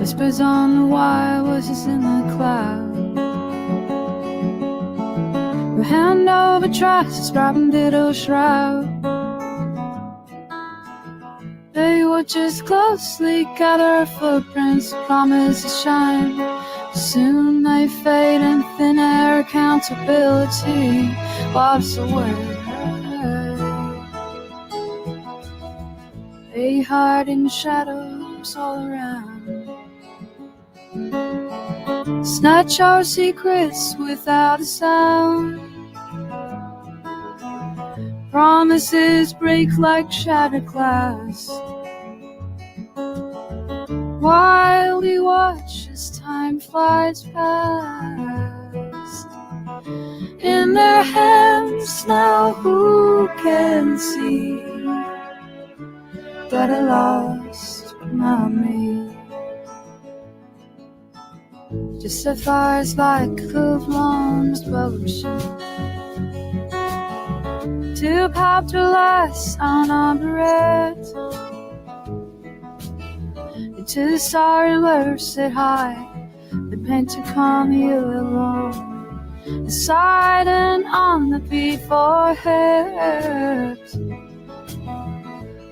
Whispers on the wire, voices in the cloud. Her hand over trust, describing ditto shroud. They watch us closely, gather footprints, promise to shine. Soon they fade in thin air, accountability wafts away. They hide in shadows all around. Snatch our secrets without a sound. Promises break like shattered glass. While we watch as time flies past. In their hands now, who can see that I lost my me? Just a fire's like a blown explosion. To pop to lights on a barrette. Into the starry words that high, the pentagon you alone. Silent on the beforehand.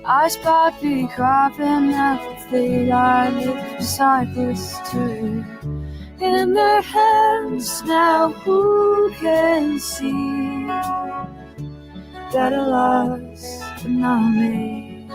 I spot the cropping athlete, I live beside this tree. In their hands now, who can see that I lost but not me?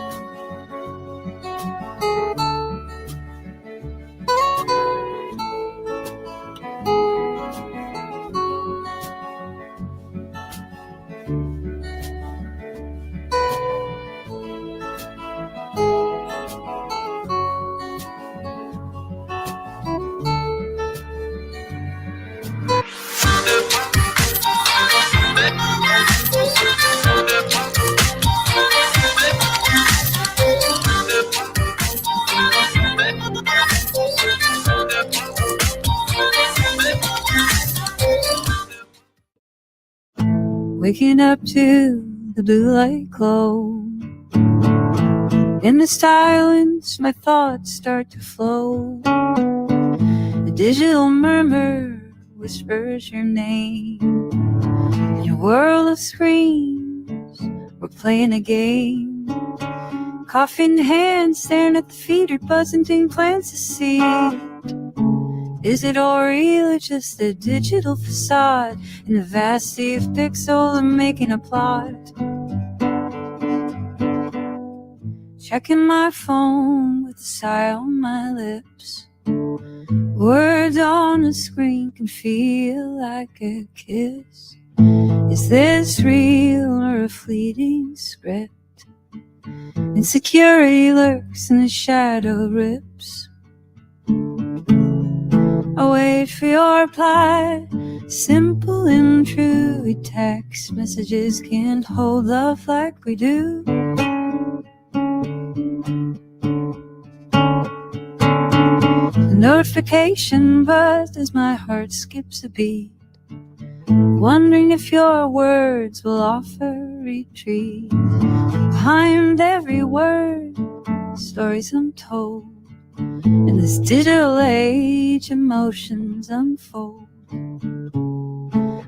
Waking up to the blue light glow. In the silence, my thoughts start to flow. The digital murmur whispers your name. In a world of screens, we're playing a game. Coffee in hand, staring at the feeder, buzzing thing plants to see. Is it all real or just a digital facade? In the vast sea of pixels, I'm making a plot. Checking my phone with a sigh on my lips. Words on the screen can feel like a kiss. Is this real or a fleeting script? Insecurity lurks in the shadow rips. I wait for your reply, simple and true. Text messages can't hold love like we do. The notification buzzed as my heart skips a beat, wondering if your words will offer retreat. Behind every word, stories untold. In this digital age, emotions unfold.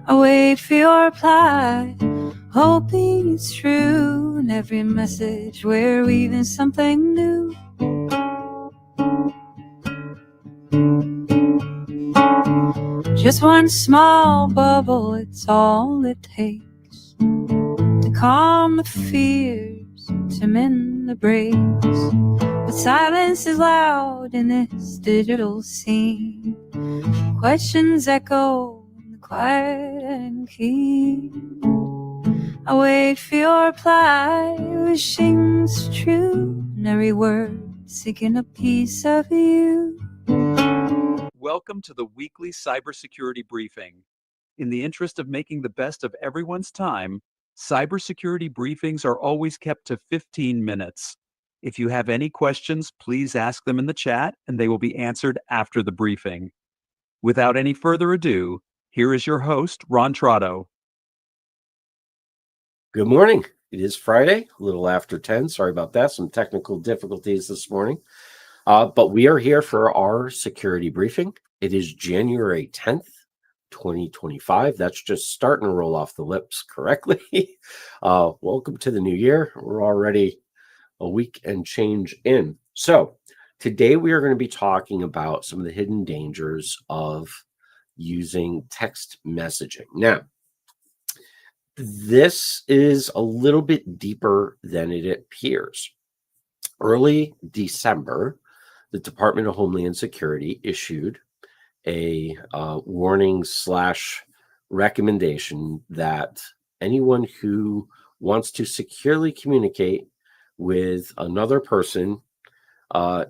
I wait for your reply, hoping it's true. In every message, we're weaving something new. Just one small bubble, it's all it takes to calm the fears, to mend the breaks. But silence is loud in this digital scene. Questions echo in the quiet and keen. I wait for your reply, wishing it's true. In every word, seeking a piece of you. Welcome to the weekly cybersecurity briefing. In the interest of making the best of everyone's time, cybersecurity briefings are always kept to 15 minutes. If you have any questions, please ask them in the chat and they will be answered after the briefing. Without any further ado, here is your host, Ron Trotto. Good morning. It is Friday, a little after 10. Sorry about that. Some technical difficulties this morning. But we are here for our security briefing. It is January 10th, 2025. That's just starting to roll off the lips correctly. Welcome to the new year. We're already a week and change in. So today we are going to be talking about some of the hidden dangers of using text messaging. Now, this is a little bit deeper than it appears. Early December, the Department of Homeland Security issued a warning / recommendation that anyone who wants to securely communicate with another person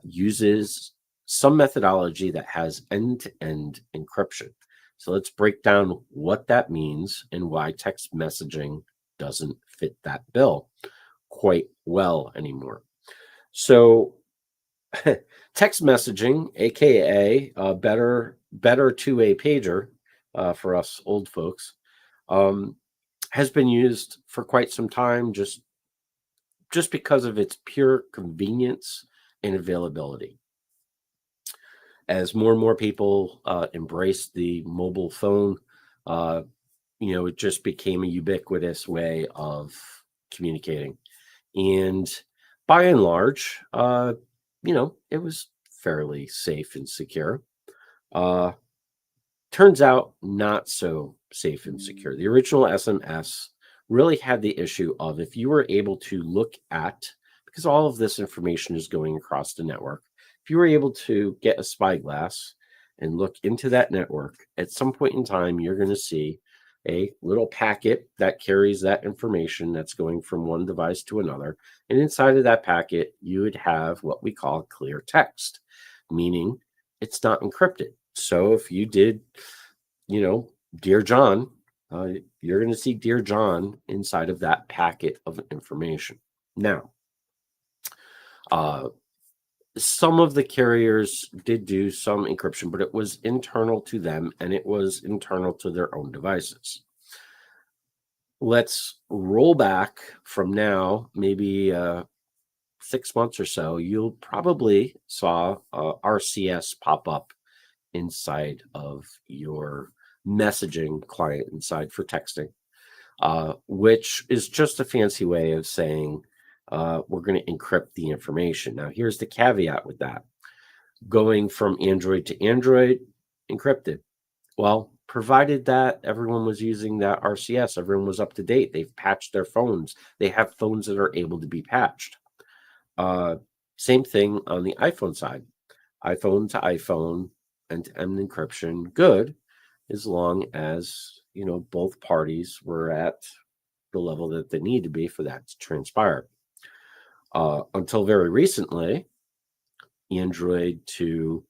uses some methodology that has end-to-end encryption. So let's break down what that means and why text messaging doesn't fit that bill quite well anymore. So text messaging, aka better two-way pager for us old folks, has been used for quite some time just because of its pure convenience and availability. As more and more people embrace the mobile phone, it just became a ubiquitous way of communicating. And by and large, it was fairly safe and secure. Turns out not so safe and secure. The original SMS really had the issue of if you were able to look at, because all of this information is going across the network, if you were able to get a spyglass and look into that network, at some point in time, you're going to see a little packet that carries that information that's going from one device to another. And inside of that packet, you would have what we call clear text, meaning it's not encrypted. So if you did, Dear John, you're going to see Dear John inside of that packet of information. Now, some of the carriers did do some encryption, but it was internal to them and it was internal to their own devices. Let's roll back from now, maybe 6 months or so. You'll probably saw RCS pop up inside of your messaging client inside for texting, which is just a fancy way of saying we're going to encrypt the information. Now, here's the caveat with that. Going from Android to Android, encrypted. Well, provided that everyone was using that RCS, everyone was up to date. They've patched their phones. They have phones that are able to be patched. Same thing on the iPhone side. iPhone to iPhone end-to-end encryption, good, as long as, both parties were at the level that they need to be for that to transpire. Until very recently, Android to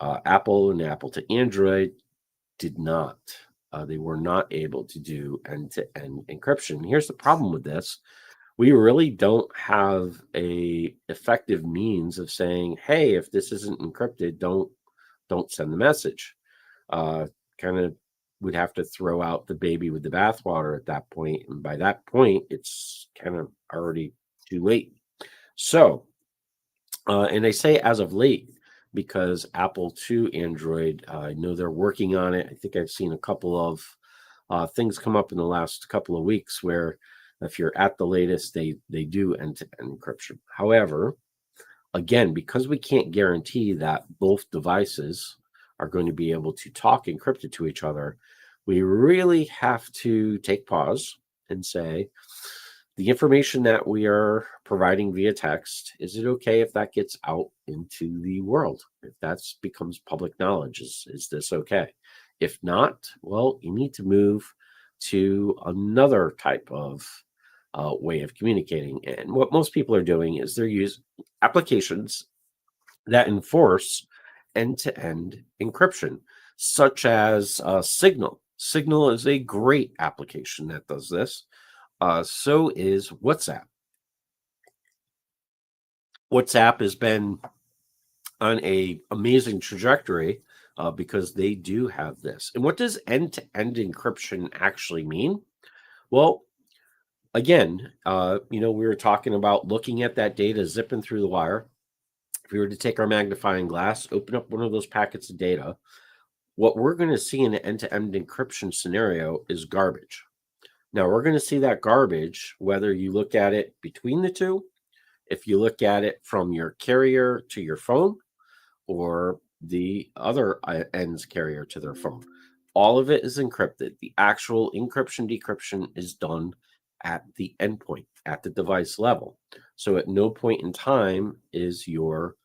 Apple and Apple to Android did not. They were not able to do end-to-end encryption. Here's the problem with this. We really don't have a effective means of saying, hey, if this isn't encrypted, don't send the message. Kind of would have to throw out the baby with the bathwater at that point. And by that point, it's kind of already too late. So, and I say as of late, because Apple to Android, I know they're working on it. I think I've seen a couple of things come up in the last couple of weeks where if you're at the latest, they do end-to-end encryption. However, again, because we can't guarantee that both devices are going to be able to talk encrypted to each other, we really have to take pause and say, the information that we are providing via text, is it okay if that gets out into the world? If that becomes public knowledge, is this okay? If not, well, you need to move to another type of way of communicating. And what most people are doing is they're using applications that enforce end-to-end encryption, such as Signal. Signal is a great application that does this. So is WhatsApp. WhatsApp has been on a amazing trajectory because they do have this. And what does end-to-end encryption actually mean? Well, again, we were talking about looking at that data zipping through the wire. If If we were to take our magnifying glass, open up one of those packets of data, what we're going to see in an end-to-end encryption scenario is garbage. Now, we're going to see that garbage whether you look at it between the two, if you look at it from your carrier to your phone, or the other end's carrier to their phone. All of it is encrypted. The actual encryption decryption is done at the endpoint, at the device level. So at no point in time is your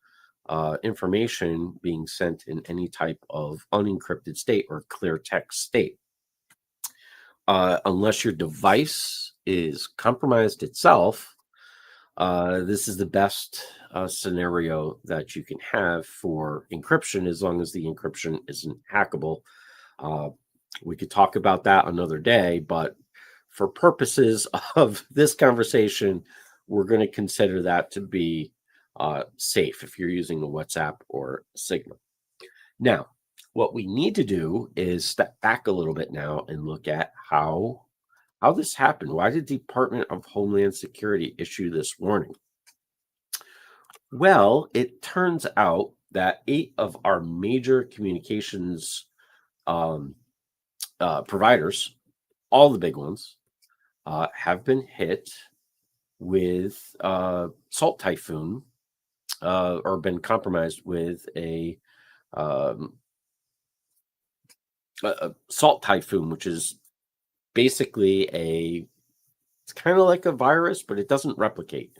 information being sent in any type of unencrypted state or clear text state. Unless your device is compromised itself, this is the best scenario that you can have for encryption, as long as the encryption isn't hackable. We could talk about that another day, but for purposes of this conversation, we're going to consider that to be safe if you're using a WhatsApp or Signal. Now, what we need to do is step back a little bit now and look at how this happened. Why did the Department of Homeland Security issue this warning? Well, it turns out that 8 of our major communications providers, all the big ones, have been hit with Salt Typhoon or been compromised with a Salt Typhoon, which is basically it's kind of like a virus, but it doesn't replicate.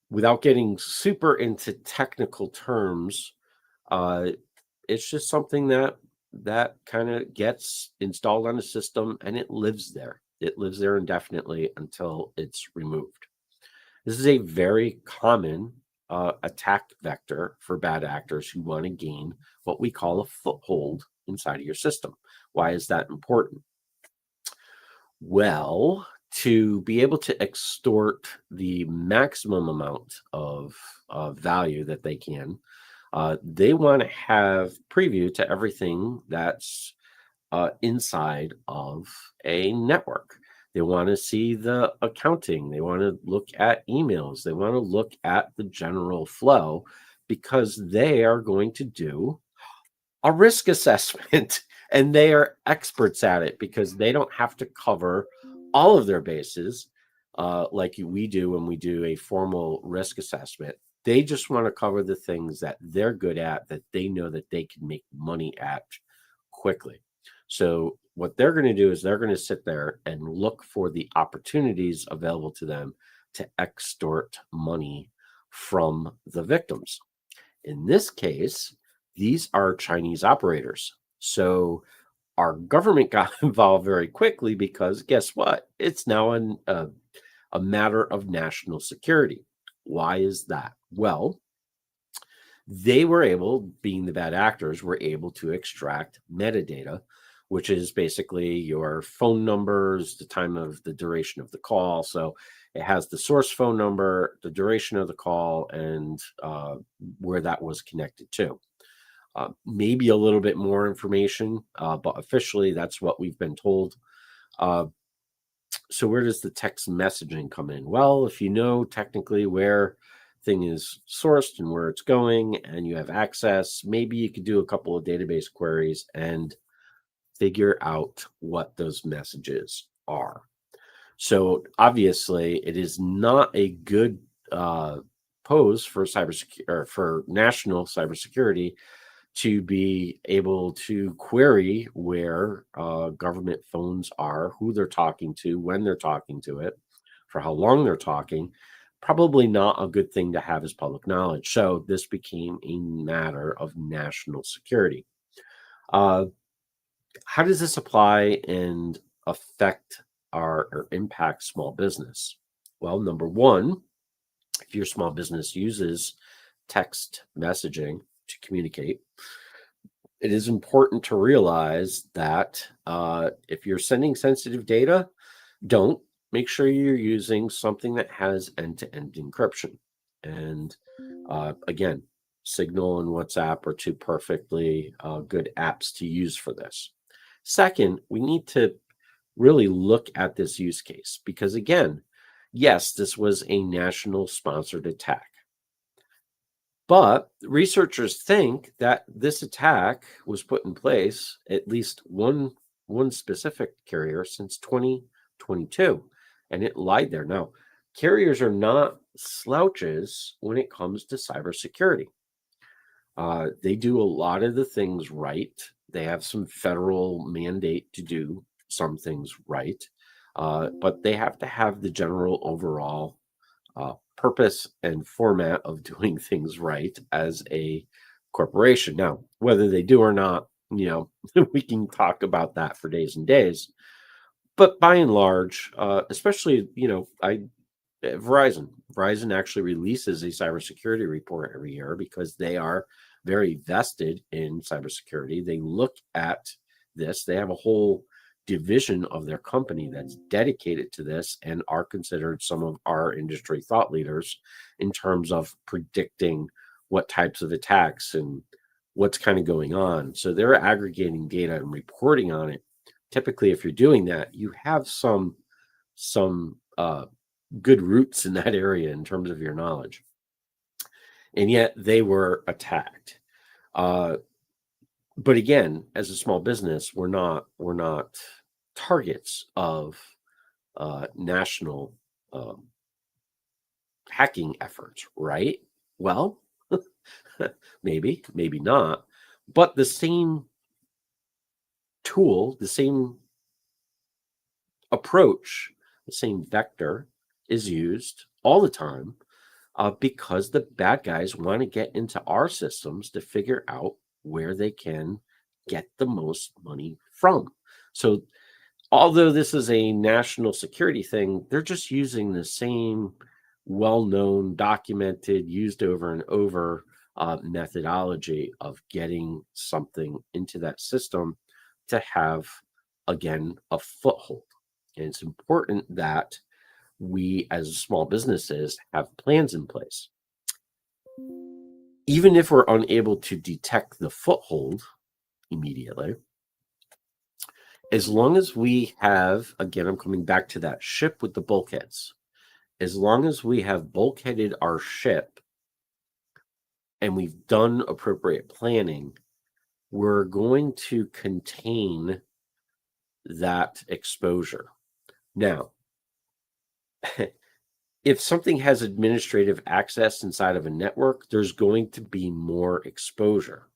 Without getting super into technical terms, it's just something that kind of gets installed on a system and it lives there. It lives there indefinitely until it's removed. This is a very common attack vector for bad actors who want to gain what we call a foothold inside of your system. Why is that important? Well, to be able to extort the maximum amount of value that they can, they want to have preview to everything that's inside of a network. They want to see the accounting. They want to look at emails. They want to look at the general flow, because they are going to do a risk assessment and they are experts at it, because they don't have to cover all of their bases like we do when we do a formal risk assessment. They just want to cover the things that they're good at, that they know that they can make money at quickly. So what they're going to do is they're going to sit there and look for the opportunities available to them to extort money from the victims. In this case, these are Chinese operators. So our government got involved very quickly, because guess what? It's now a matter of national security. Why is that? Well, they were able, being the bad actors, were able to extract metadata, which is basically your phone numbers, the time of the duration of the call. So it has the source phone number, the duration of the call, and where that was connected to. Maybe a little bit more information, but officially that's what we've been told. So where does the text messaging come in? Well, if you know technically where thing is sourced and where it's going, and you have access, maybe you could do a couple of database queries and figure out what those messages are. So obviously, it is not a good pose for cybersecurity, or for national cybersecurity, to be able to query where government phones are, who they're talking to, when they're talking to it, for how long they're talking. Probably not a good thing to have as public knowledge. So this became a matter of national security. How does this apply and affect or impact small business? Well, number one, if your small business uses text messaging to communicate, it is important to realize that if you're sending sensitive data, don't. Make sure you're using something that has end-to-end encryption. And again, Signal and WhatsApp are 2 perfectly good apps to use for this. Second, we need to really look at this use case, because again, yes, this was a national sponsored attack. But researchers think that this attack was put in place, at least one specific carrier, since 2022, and it lied there. Now, carriers are not slouches when it comes to cybersecurity. They do a lot of the things right. They have some federal mandate to do some things right, but they have to have the general overall purpose and format of doing things right as a corporation. Now, whether they do or not, we can talk about that for days and days. But by and large, especially, Verizon actually releases a cybersecurity report every year because they are very vested in cybersecurity. They look at this. They have a whole division of their company that's dedicated to this and are considered some of our industry thought leaders in terms of predicting what types of attacks and what's kind of going on. So they're aggregating data and reporting on it. Typically, if you're doing that, you have some good roots in that area in terms of your knowledge. And yet they were attacked. But again, as a small business, we're not targets of national hacking efforts, right? Well, maybe not. But the same tool, the same approach, the same vector is used all the time because the bad guys want to get into our systems to figure out where they can get the most money from. So although this is a national security thing, they're just using the same well-known, documented, used over and over methodology of getting something into that system to have, again, a foothold. And it's important that we as small businesses have plans in place. Even if we're unable to detect the foothold immediately, as long as we have, again, I'm coming back to that ship with the bulkheads, as long as we have bulkheaded our ship and we've done appropriate planning, we're going to contain that exposure. Now, if something has administrative access inside of a network, there's going to be more exposure,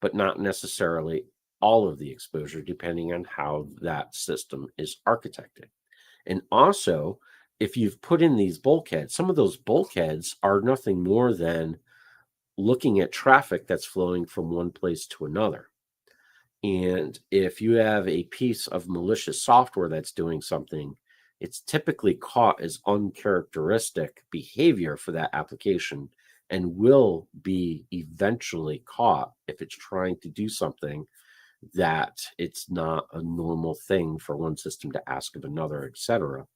but not necessarily all of the exposure, depending on how that system is architected. And also, if you've put in these bulkheads, some of those bulkheads are nothing more than looking at traffic that's flowing from one place to another. And if you have a piece of malicious software that's doing something, it's typically caught as uncharacteristic behavior for that application and will be eventually caught if it's trying to do something that it's not a normal thing for one system to ask of another, etc.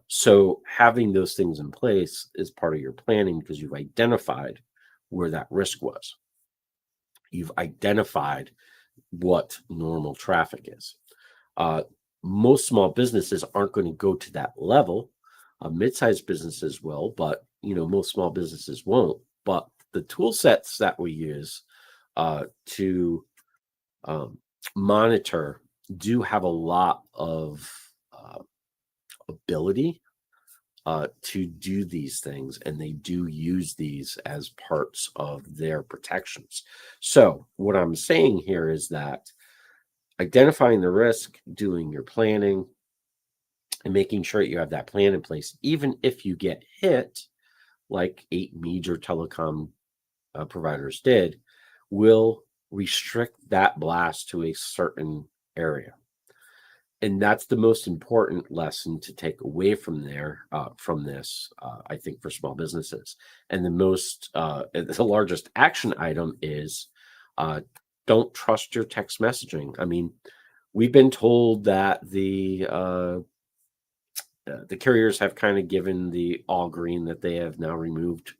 So having those things in place is part of your planning because you've identified where that risk was. You've identified what normal traffic is. Most small businesses aren't going to go to that level. Mid-sized businesses will, but most small businesses won't. But the tool sets that we use to monitor do have a lot of ability to do these things, and they do use these as parts of their protections. So what I'm saying here is that identifying the risk, doing your planning, and making sure you have that plan in place, even if you get hit, like 8 major telecom providers did, will restrict that blast to a certain area. And that's the most important lesson to take away from this, I think, for small businesses. And the largest action item is don't trust your text messaging. I mean, we've been told that the carriers have kind of given the all green that they have now removed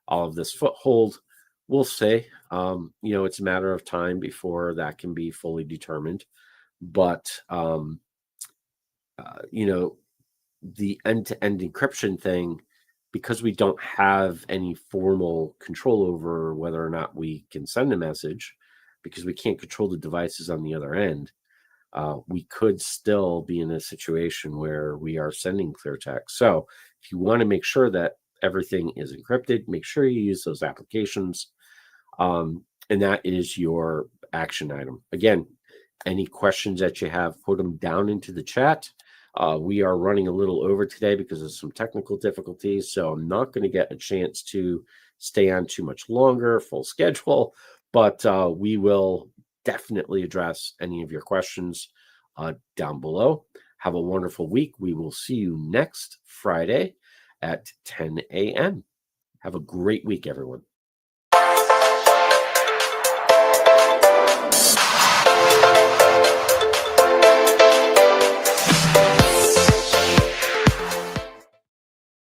all of this foothold. We'll say, it's a matter of time before that can be fully determined. But the end-to-end encryption thing because we don't have any formal control over whether or not we can send a message, because we can't control the devices on the other end, we could still be in a situation where we are sending clear text. So if you want to make sure that everything is encrypted, make sure you use those applications. And that is your action item. Again, any questions that you have, put them down into the chat. We are running a little over today because of some technical difficulties, so I'm not going to get a chance to stay on too much longer, full schedule, but we will definitely address any of your questions down below. Have a wonderful week. We will see you next Friday at 10 a.m. Have a great week, everyone.